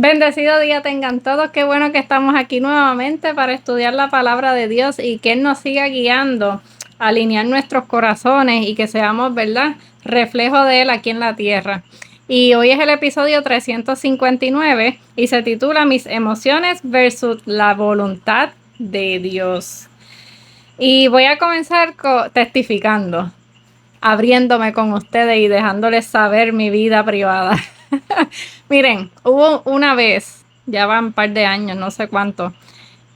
Bendecido día tengan todos. Qué bueno que estamos aquí nuevamente para estudiar la palabra de Dios y que Él nos siga guiando, a alinear nuestros corazones y que seamos, ¿verdad?, reflejo de Él aquí en la tierra. Y hoy es el episodio 359 y se titula Mis emociones versus la voluntad de Dios. Y voy a comenzar testificando, abriéndome con ustedes y dejándoles saber mi vida privada. Miren, hubo una vez, ya van un par de años, no sé cuánto,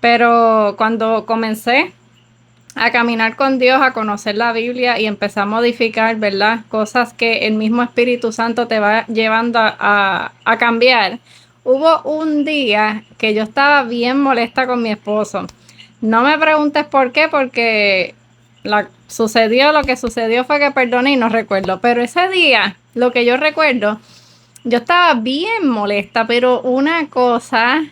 pero cuando comencé a caminar con Dios, a conocer la Biblia y empecé a modificar, ¿verdad?, cosas que el mismo Espíritu Santo te va llevando a cambiar. Hubo un día que yo estaba bien molesta con mi esposo. No me preguntes por qué, porque sucedió lo que sucedió fue que perdoné y no recuerdo. Pero ese día, lo que yo recuerdo, yo estaba bien molesta, pero una cosa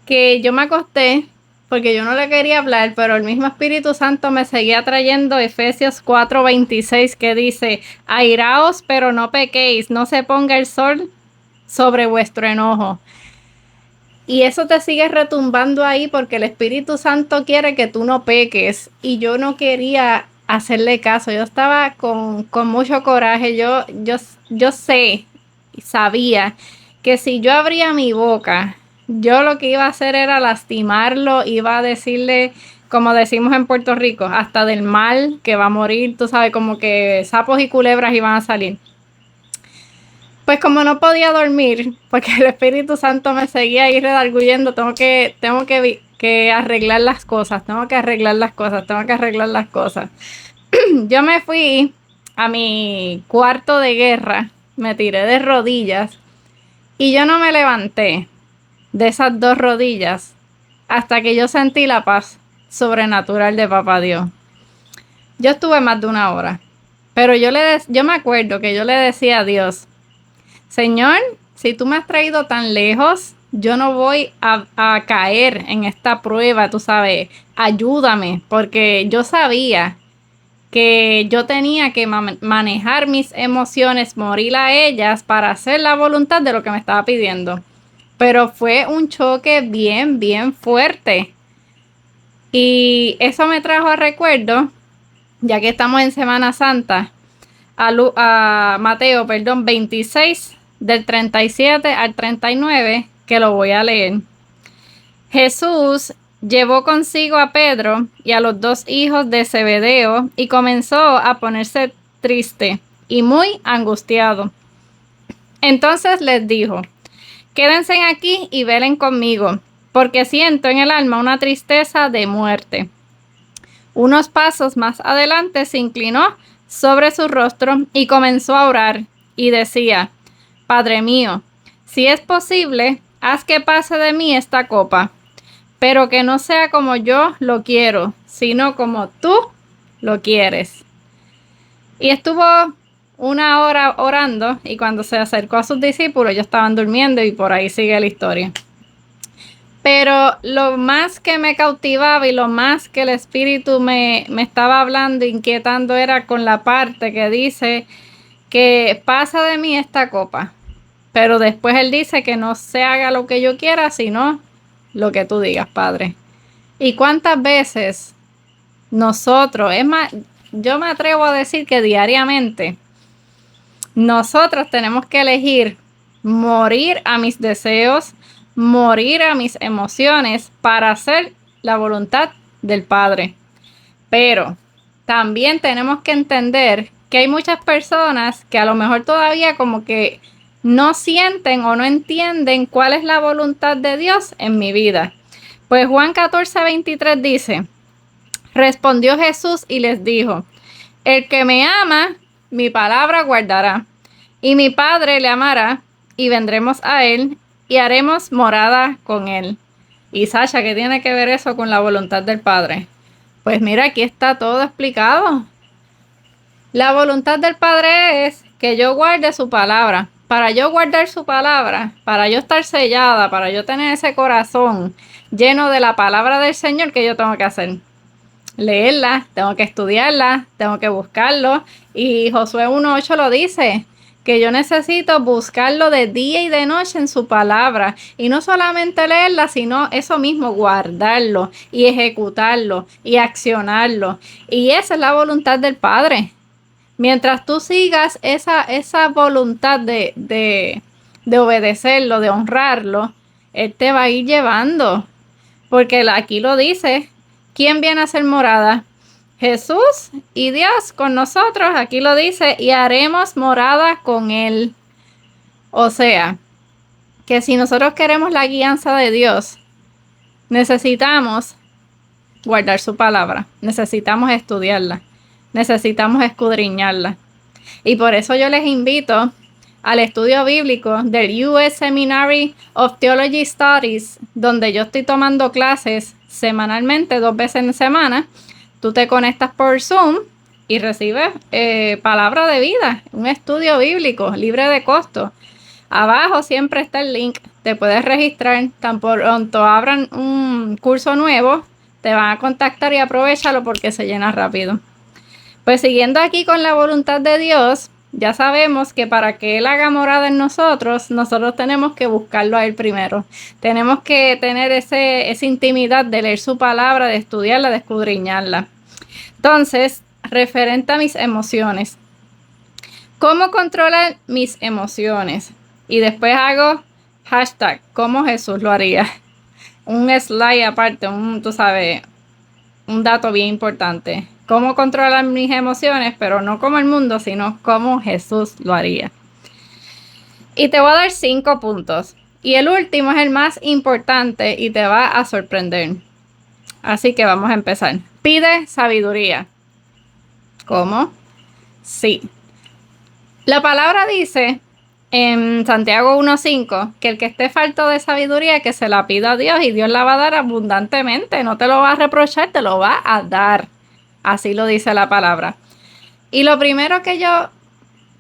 que yo me acosté porque yo no le quería hablar, pero el mismo Espíritu Santo me seguía trayendo Efesios 4:26 que dice: airaos, pero no pequéis, no se ponga el sol sobre vuestro enojo. Y eso te sigue retumbando ahí porque el Espíritu Santo quiere que tú no peques. Y yo no quería hacerle caso. Yo estaba con mucho coraje. Yo sé y sabía que si yo abría mi boca, yo lo que iba a hacer era lastimarlo, iba a decirle, como decimos en Puerto Rico, hasta del mal que va a morir, tú sabes, como que sapos y culebras iban a salir. Pues como no podía dormir, porque el Espíritu Santo me seguía ahí redarguyendo, tengo que arreglar las cosas, tengo que arreglar las cosas, tengo que arreglar las cosas. Yo me fui a mi cuarto de guerra, me tiré de rodillas y yo no me levanté de esas dos rodillas hasta que yo sentí la paz sobrenatural de Papá Dios. Yo estuve más de una hora, pero yo me acuerdo que yo le decía a Dios: Señor, si tú me has traído tan lejos, yo no voy a caer en esta prueba, tú sabes, ayúdame, porque yo sabía que yo tenía que manejar mis emociones, morir a ellas para hacer la voluntad de lo que me estaba pidiendo. Pero fue un choque bien, bien fuerte. Y eso me trajo a recuerdo, ya que estamos en Semana Santa, a Mateo, 26, del 37 al 39, que lo voy a leer. Jesús llevó consigo a Pedro y a los dos hijos de Zebedeo y comenzó a ponerse triste y muy angustiado. Entonces les dijo: quédense aquí y velen conmigo, porque siento en el alma una tristeza de muerte. Unos pasos más adelante se inclinó sobre su rostro y comenzó a orar y decía: Padre mío, si es posible, haz que pase de mí esta copa, pero que no sea como yo lo quiero, sino como tú lo quieres. Y estuvo una hora orando y cuando se acercó a sus discípulos, ellos estaban durmiendo y por ahí sigue la historia. Pero lo más que me cautivaba y lo más que el Espíritu me estaba hablando, inquietando, era con la parte que dice que pasa de mí esta copa. Pero después Él dice que no se haga lo que yo quiera, sino lo que tú digas, Padre. ¿Y cuántas veces nosotros, es más, yo me atrevo a decir que diariamente, nosotros tenemos que elegir morir a mis deseos, morir a mis emociones para hacer la voluntad del Padre? Pero también tenemos que entender que hay muchas personas que a lo mejor todavía como que no sienten o no entienden cuál es la voluntad de Dios en mi vida. Pues Juan 14:23 dice: respondió Jesús y les dijo: el que me ama, mi palabra guardará, y mi Padre le amará, y vendremos a él, y haremos morada con él. Y Sasha, ¿qué tiene que ver eso con la voluntad del Padre? Pues mira, aquí está todo explicado. La voluntad del Padre es que yo guarde su palabra. Para yo guardar su palabra, para yo estar sellada, para yo tener ese corazón lleno de la palabra del Señor, ¿qué yo tengo que hacer? Leerla, tengo que estudiarla, tengo que buscarlo. Y Josué 1:8 lo dice, que yo necesito buscarlo de día y de noche en su palabra. Y no solamente leerla, sino eso mismo, guardarlo y ejecutarlo y accionarlo. Y esa es la voluntad del Padre. Mientras tú sigas esa voluntad de obedecerlo, de honrarlo, Él te va a ir llevando. Porque aquí lo dice, ¿quién viene a ser morada? Jesús y Dios con nosotros, aquí lo dice, y haremos morada con Él. O sea, que si nosotros queremos la guianza de Dios, necesitamos guardar su palabra, necesitamos estudiarla, necesitamos escudriñarla. Y por eso yo les invito al estudio bíblico del U.S. Seminary of Theology Studies, donde yo estoy tomando clases semanalmente, 2 veces en semana. Tú te conectas por Zoom y recibes palabra de vida, un estudio bíblico libre de costo. Abajo siempre está el link, te puedes registrar. Tan pronto abran un curso nuevo, te van a contactar y aprovechalo porque se llena rápido. Pues siguiendo aquí con la voluntad de Dios, ya sabemos que para que Él haga morada en nosotros, nosotros tenemos que buscarlo a Él primero. Tenemos que tener esa intimidad de leer su palabra, de estudiarla, de escudriñarla. Entonces, referente a mis emociones. ¿Cómo controlar mis emociones? Y después hago hashtag, ¿cómo Jesús lo haría? Un slide aparte, tú sabes, un dato bien importante. Cómo controlar mis emociones, pero no como el mundo, sino como Jesús lo haría. Y te voy a dar 5 puntos. Y el último es el más importante y te va a sorprender. Así que vamos a empezar. Pide sabiduría. ¿Cómo? Sí. La palabra dice en Santiago 1:5 que el que esté falto de sabiduría, que se la pida a Dios y Dios la va a dar abundantemente. No te lo va a reprochar, te lo va a dar. Así lo dice la palabra. Y lo primero que yo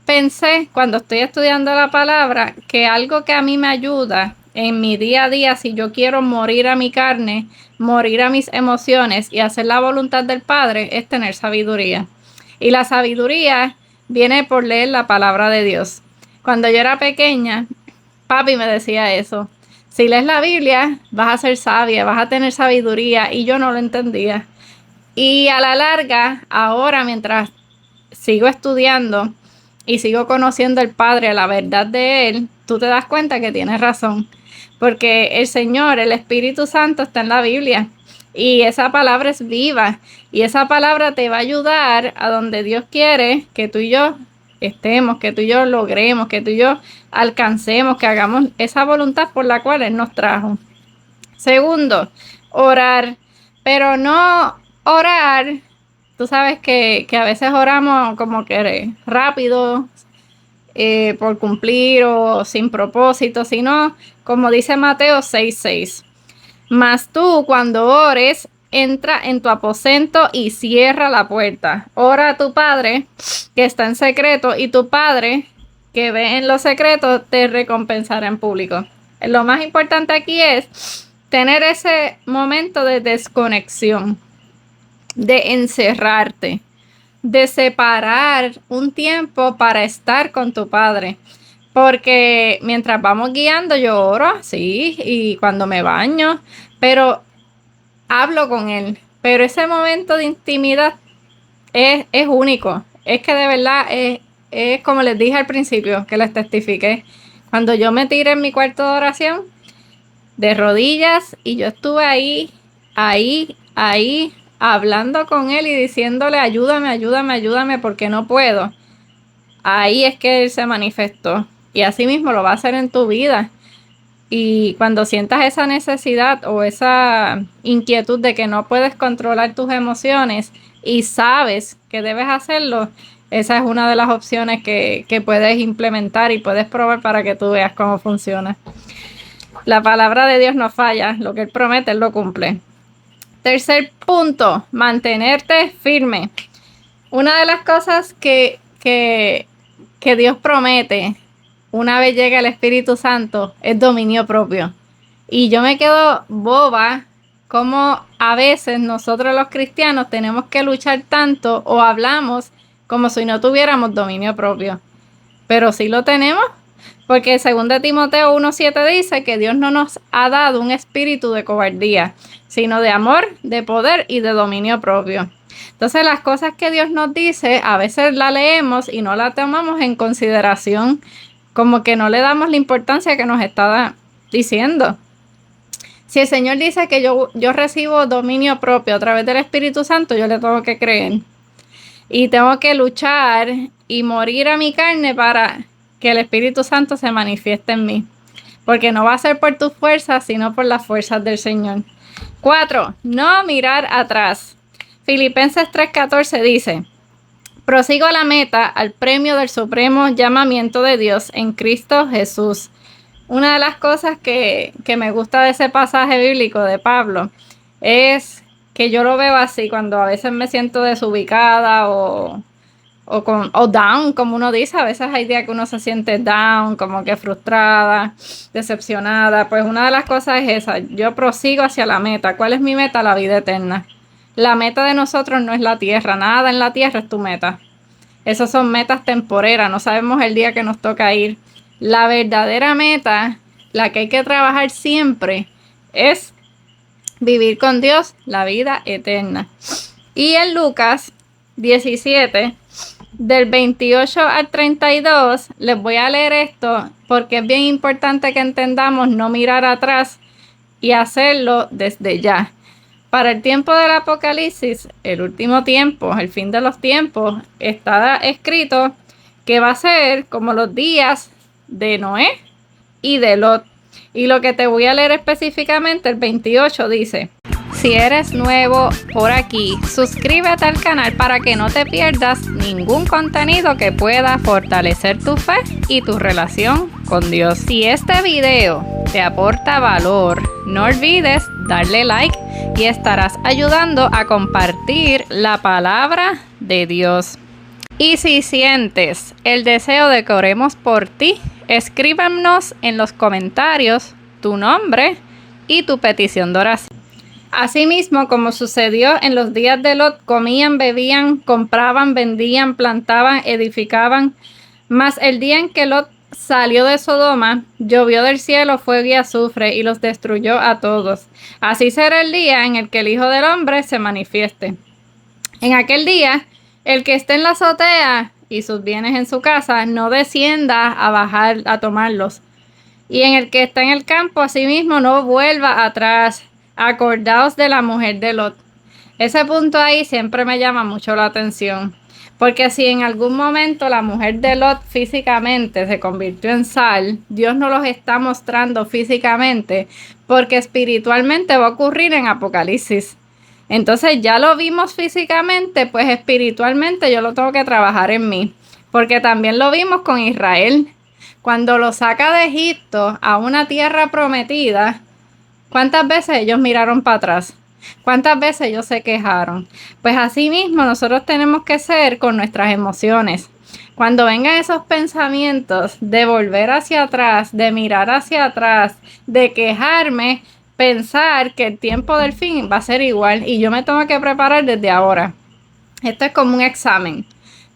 pensé cuando estoy estudiando la palabra, que algo que a mí me ayuda en mi día a día, si yo quiero morir a mi carne, morir a mis emociones y hacer la voluntad del Padre, es tener sabiduría. Y la sabiduría viene por leer la palabra de Dios. Cuando yo era pequeña, papi me decía eso. Si lees la Biblia, vas a ser sabia, vas a tener sabiduría, y yo no lo entendía. Y a la larga, ahora mientras sigo estudiando y sigo conociendo al Padre, la verdad de Él, tú te das cuenta que tienes razón. Porque el Señor, el Espíritu Santo está en la Biblia. Y esa palabra es viva. Y esa palabra te va a ayudar a donde Dios quiere que tú y yo estemos, que tú y yo logremos, que tú y yo alcancemos, que hagamos esa voluntad por la cual Él nos trajo. Segundo, orar. Pero no orar, tú sabes que a veces oramos como que rápido, por cumplir o sin propósito, sino como dice Mateo 6:6. Mas tú cuando ores, entra en tu aposento y cierra la puerta. Ora a tu Padre que está en secreto, y tu Padre que ve en lo secreto te recompensará en público. Lo más importante aquí es tener ese momento de desconexión, de encerrarte, de separar un tiempo para estar con tu Padre. Porque mientras vamos guiando, yo oro, sí, y cuando me baño, pero hablo con Él. Pero ese momento de intimidad es único. Es que de verdad es como les dije al principio, que les testifiqué. Cuando yo me tiré en mi cuarto de oración, de rodillas, y yo estuve ahí, hablando con Él y diciéndole, ayúdame, ayúdame, ayúdame, porque no puedo. Ahí es que Él se manifestó. Y así mismo lo va a hacer en tu vida. Y cuando sientas esa necesidad o esa inquietud de que no puedes controlar tus emociones y sabes que debes hacerlo, esa es una de las opciones que puedes implementar y puedes probar para que tú veas cómo funciona. La palabra de Dios no falla, lo que Él promete, Él lo cumple. Tercer punto, mantenerte firme. Una de las cosas que Dios promete una vez llega el Espíritu Santo es dominio propio. Y yo me quedo boba como a veces nosotros los cristianos tenemos que luchar tanto o hablamos como si no tuviéramos dominio propio. pero sí lo tenemos, porque según de Timoteo 1:7 dice que Dios no nos ha dado un espíritu de cobardía, sino de amor, de poder y de dominio propio. Entonces las cosas que Dios nos dice, a veces la leemos y no la tomamos en consideración, como que no le damos la importancia que nos está diciendo. Si el Señor dice que yo recibo dominio propio a través del Espíritu Santo, yo le tengo que creer. Y tengo que luchar y morir a mi carne para que el Espíritu Santo se manifieste en mí. Porque no va a ser por tus fuerzas, sino por las fuerzas del Señor. 4. No mirar atrás. Filipenses 3:14 dice: prosigo a la meta, al premio del supremo llamamiento de Dios en Cristo Jesús. Una de las cosas que me gusta de ese pasaje bíblico de Pablo es que yo lo veo así cuando a veces me siento desubicada o down, como uno dice. A veces hay días que uno se siente down, como que frustrada, decepcionada. Pues una de las cosas es esa: yo prosigo hacia la meta. ¿Cuál es mi meta? La vida eterna. La meta de nosotros no es la tierra, nada en la tierra es tu meta. Esas son metas temporeras, no sabemos el día que nos toca ir. La verdadera meta, la que hay que trabajar siempre, es vivir con Dios la vida eterna. Y en Lucas 17, del 28 al 32, les voy a leer esto porque es bien importante que entendamos no mirar atrás y hacerlo desde ya. Para el tiempo del Apocalipsis, el último tiempo, el fin de los tiempos, está escrito que va a ser como los días de Noé y de Lot. Y lo que te voy a leer específicamente, el 28, dice: si eres nuevo por aquí, suscríbete al canal para que no te pierdas ningún contenido que pueda fortalecer tu fe y tu relación con Dios. Si este video te aporta valor, no olvides darle like y estarás ayudando a compartir la palabra de Dios. Y si sientes el deseo de que oremos por ti, escríbanos en los comentarios tu nombre y tu petición de oración. Asimismo, como sucedió en los días de Lot, comían, bebían, compraban, vendían, plantaban, edificaban. Mas el día en que Lot salió de Sodoma, llovió del cielo fuego y azufre y los destruyó a todos. Así será el día en el que el Hijo del Hombre se manifieste. En aquel día, el que esté en la azotea y sus bienes en su casa, no descienda a bajar a tomarlos. Y en el que está en el campo, asimismo, no vuelva atrás. Acordaos de la mujer de Lot. Ese punto ahí siempre me llama mucho la atención. Porque si en algún momento la mujer de Lot físicamente se convirtió en sal, Dios nos los está mostrando físicamente, porque espiritualmente va a ocurrir en Apocalipsis. Entonces ya lo vimos físicamente, pues espiritualmente yo lo tengo que trabajar en mí. Porque también lo vimos con Israel. Cuando lo saca de Egipto a una tierra prometida, ¿cuántas veces ellos miraron para atrás? ¿Cuántas veces ellos se quejaron? Pues así mismo nosotros tenemos que ser con nuestras emociones. Cuando vengan esos pensamientos de volver hacia atrás, de mirar hacia atrás, de quejarme, pensar que el tiempo del fin va a ser igual y yo me tengo que preparar desde ahora. Esto es como un examen.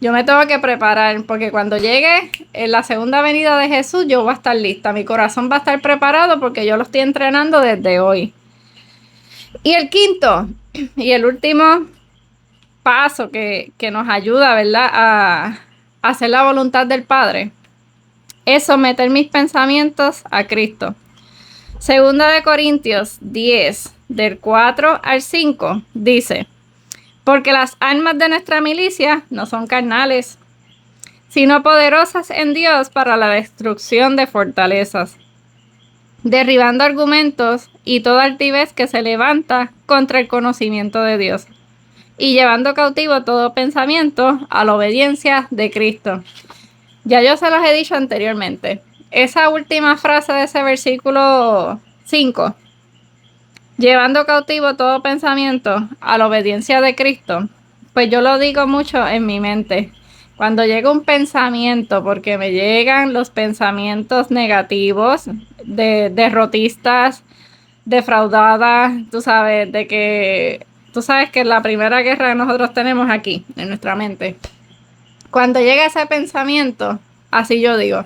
Yo me tengo que preparar porque cuando llegue en la segunda venida de Jesús, yo voy a estar lista. Mi corazón va a estar preparado porque yo lo estoy entrenando desde hoy. Y el quinto y el último paso que nos ayuda, ¿verdad?, a hacer la voluntad del Padre, es someter mis pensamientos a Cristo. Segunda de Corintios 10, del 4 al 5, dice: porque las armas de nuestra milicia no son carnales, sino poderosas en Dios para la destrucción de fortalezas, derribando argumentos y toda altivez que se levanta contra el conocimiento de Dios, y llevando cautivo todo pensamiento a la obediencia de Cristo. Ya yo se los he dicho anteriormente. Esa última frase de ese versículo 5, llevando cautivo todo pensamiento a la obediencia de Cristo, pues yo lo digo mucho en mi mente. Cuando llega un pensamiento, porque me llegan los pensamientos negativos, de derrotistas, defraudadas, tú sabes que la primera guerra que nosotros tenemos aquí, en nuestra mente. Cuando llega ese pensamiento, Así yo digo.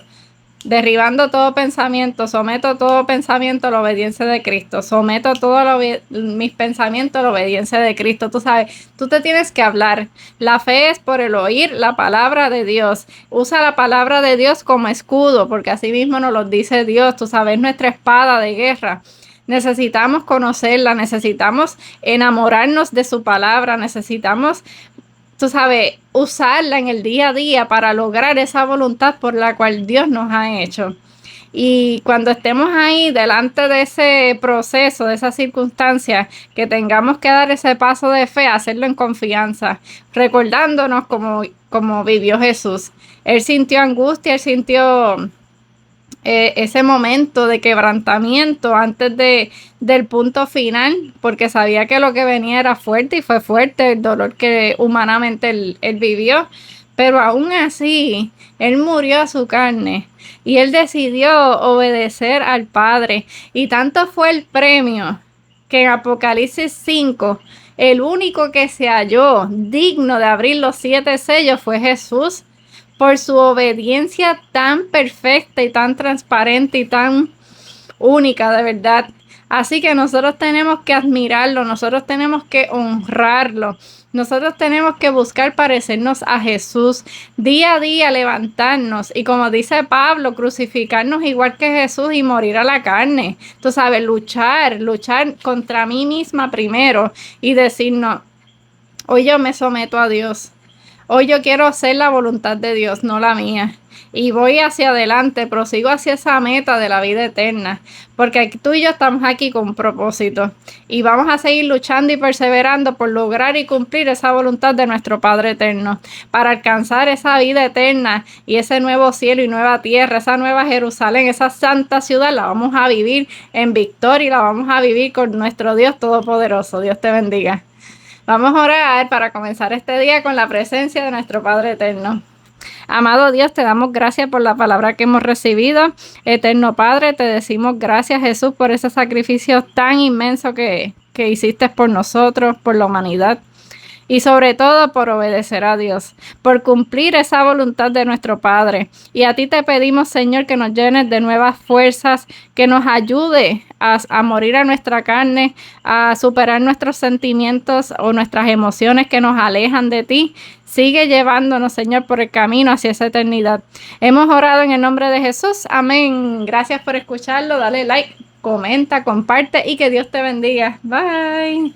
Derribando todo pensamiento, someto todo pensamiento a la obediencia de Cristo, someto todos mis pensamientos a la obediencia de Cristo. Tú sabes, tú te tienes que hablar. La fe es por el oír la palabra de Dios. Usa la palabra de Dios como escudo, porque así mismo nos lo dice Dios. Tú sabes, nuestra espada de guerra. Necesitamos conocerla, necesitamos enamorarnos de su palabra, necesitamos, tú sabes, usarla en el día a día para lograr esa voluntad por la cual Dios nos ha hecho. Y cuando estemos ahí delante de ese proceso, de esa circunstancia, que tengamos que dar ese paso de fe, hacerlo en confianza, recordándonos como vivió Jesús. Él sintió angustia, él sintió ese momento de quebrantamiento antes del punto final, porque sabía que lo que venía era fuerte y fue fuerte el dolor que humanamente él vivió, pero aún así él murió a su carne y él decidió obedecer al Padre, y tanto fue el premio que en Apocalipsis 5 el único que se halló digno de abrir los 7 sellos fue Jesús, por su obediencia tan perfecta y tan transparente y tan única, de verdad. Así que nosotros tenemos que admirarlo, nosotros tenemos que honrarlo, nosotros tenemos que buscar parecernos a Jesús, día a día levantarnos y, como dice Pablo, crucificarnos igual que Jesús y morir a la carne. Tú sabes, luchar contra mí misma primero y decirnos, hoy yo me someto a Dios. Hoy yo quiero hacer la voluntad de Dios, no la mía. Y voy hacia adelante, prosigo hacia esa meta de la vida eterna. Porque tú y yo estamos aquí con un propósito. Y vamos a seguir luchando y perseverando por lograr y cumplir esa voluntad de nuestro Padre eterno. Para alcanzar esa vida eterna y ese nuevo cielo y nueva tierra, esa nueva Jerusalén, esa santa ciudad, la vamos a vivir en victoria y la vamos a vivir con nuestro Dios Todopoderoso. Dios te bendiga. Vamos a orar para comenzar este día con la presencia de nuestro Padre eterno. Amado Dios, te damos gracias por la palabra que hemos recibido. Eterno Padre, te decimos gracias, Jesús, por ese sacrificio tan inmenso que hiciste por nosotros, por la humanidad. Y sobre todo por obedecer a Dios, por cumplir esa voluntad de nuestro Padre. Y a ti te pedimos, Señor, que nos llenes de nuevas fuerzas, que nos ayude a morir a nuestra carne, a superar nuestros sentimientos o nuestras emociones que nos alejan de ti. Sigue llevándonos, Señor, por el camino hacia esa eternidad. Hemos orado en el nombre de Jesús. Amén. Gracias por escucharlo. Dale like, comenta, comparte y que Dios te bendiga. Bye.